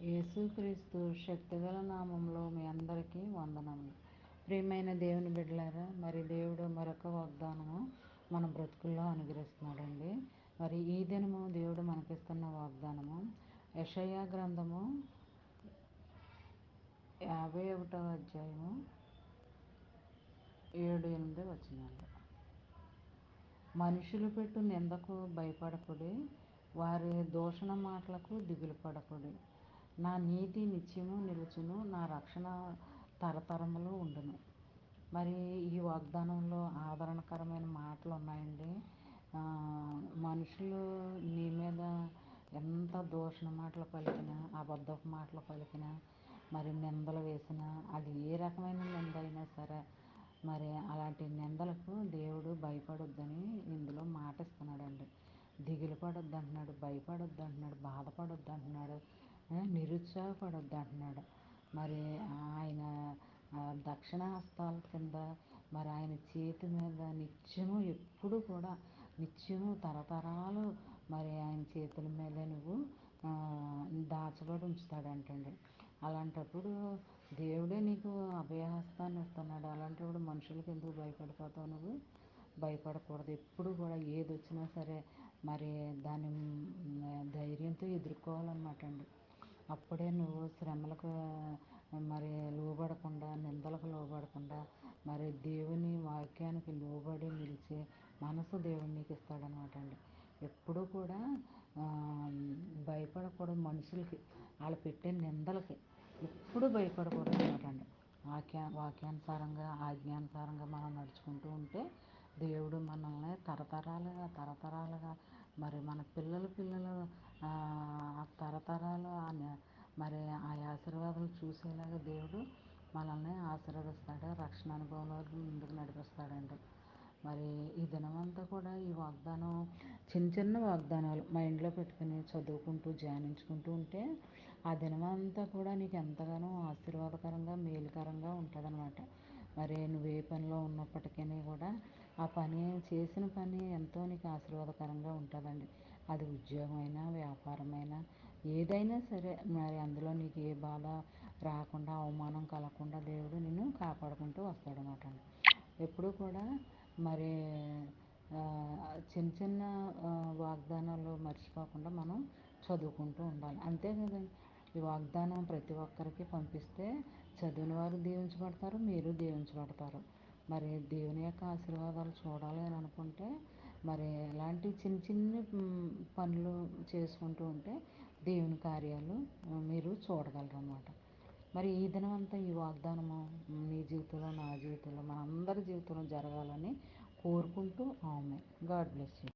యేసుక్రీస్తు శక్తిగల నామంలో మీ అందరికీ వందనములు. ప్రియమైన దేవుని బిడ్డలారా, మరి దేవుడు మరొక వాగ్దానము మన బ్రతుకుల్లో అనుగ్రహిస్తున్నాడండి. మరి ఈ దినము దేవుడు మనకిస్తున్న వాగ్దానము యెషయా గ్రంథము 51వ అధ్యాయము 7-8 వచనాలు. మనుషులు పెట్టు నిందకు భయపడకుడి, వారి దూషణ మాటలకు దిగులు పడకుడి. నా నీతి నిత్యము నిలుచును, నా రక్షణ తరతరములు ఉండును. మరి ఈ వాగ్దానంలో ఆదరణకరమైన మాటలు ఉన్నాయండి. మనుషులు నీ మీద ఎంత దూషణ మాటలు పలికినా, అబద్ధపు మాటలు పలికినా, మరి నిందలు వేసినా, అది ఏ రకమైన నింద అయినా సరే, మరి అలాంటి నిందలకు దేవుడు భయపడొద్దని ఇందులో మాట ఇస్తున్నాడండి. దిగులు పడొద్దు అంటున్నాడు, భయపడొద్దు అంటున్నాడు, బాధపడొద్దు అంటున్నాడు, నిరుత్సాహపడొద్దు అంటున్నాడు. మరి ఆయన దక్షిణ హస్తాల కింద, మరి ఆయన చేతి మీద నిత్యము ఎప్పుడు కూడా నిత్యము తరతరాలు మరి ఆయన చేతుల మీద నువ్వు దాచబడి ఉంచుతాడంటండి. అలాంటప్పుడు దేవుడే నీకు అభయహస్తాన్ని ఇస్తున్నాడు. అలాంటప్పుడు మనుషులకి ఎందుకు భయపడిపోతావు? నువ్వు భయపడకూడదు. ఎప్పుడు కూడా ఏది వచ్చినా సరే మరి దాన్ని ధైర్యంతో ఎదుర్కోవాలన్నమాట అండి. అప్పుడే నువ్వు శ్రమలకు మరి లోబడకుండా, నిందలకు లోబడకుండా, మరి దేవుని వాక్యానికి లోబడి నిలిచే మనసు దేవుడు నీకు ఇస్తాడనమాట అండి. ఎప్పుడూ కూడా భయపడకూడదు. మనుషులకి వాళ్ళు పెట్టే నిందలకి ఎప్పుడు భయపడకూడదు అనమాట అండి. వాక్యానుసారంగా, ఆజ్ఞానుసారంగా మనం నడుచుకుంటూ ఉంటే దేవుడు మనల్ని తరతరాలుగా మరి మన పిల్లలు తరతరాలు మరి ఆ ఆశీర్వాదాలు చూసేలాగా దేవుడు మనల్ని ఆశీర్వదిస్తాడు. రక్షణ అనుభవంలో ముందుకు నడిపిస్తాడండి. మరి ఈ దినమంతా కూడా ఈ వాగ్దానం చిన్న వాగ్దానాలు మైండ్లో పెట్టుకుని చదువుకుంటూ ధ్యానించుకుంటూ ఉంటే ఆ దినమంతా కూడా నీకు ఎంతగానో ఆశీర్వాదకరంగా, మేలుకరంగా ఉంటుందన్నమాట. మరి నువ్వు ఏ పనిలో ఉన్నప్పటికీ కూడా ఆ పని చేసిన పని ఎంతో నీకు ఆశీర్వాదకరంగా ఉంటుందండి. అది ఉద్యోగమైనా, వ్యాపారమైనా, ఏదైనా సరే మరి అందులో నీకు ఏ బాధ రాకుండా, అవమానం కలగకుండా దేవుడు నిన్ను కాపాడుకుంటూ వస్తాడనమాట. ఎప్పుడూ కూడా మరి చిన్న వాగ్దానాలు మర్చిపోకుండా మనం చదువుకుంటూ ఉండాలి. అంతే కదండి. ఈ వాగ్దానం ప్రతి ఒక్కరికి పంపిస్తే చదివిన వారు దీవించబడతారు, మీరు దీవించబడతారు. మరి దేవుని యొక్క ఆశీర్వాదాలు చూడాలి అని అనుకుంటే మరి ఇలాంటి చిన్న పనులు చేసుకుంటూ ఉంటే దేవుని కార్యాలు మీరు చూడగలరు అన్నమాట. మరి ఈ దినం అంతా ఈ వాగ్దానము నీ జీవితంలో, నా జీవితంలో, మన అందరి జీవితంలో జరగాలని కోరుకుంటూ ఆమెన్. God bless you.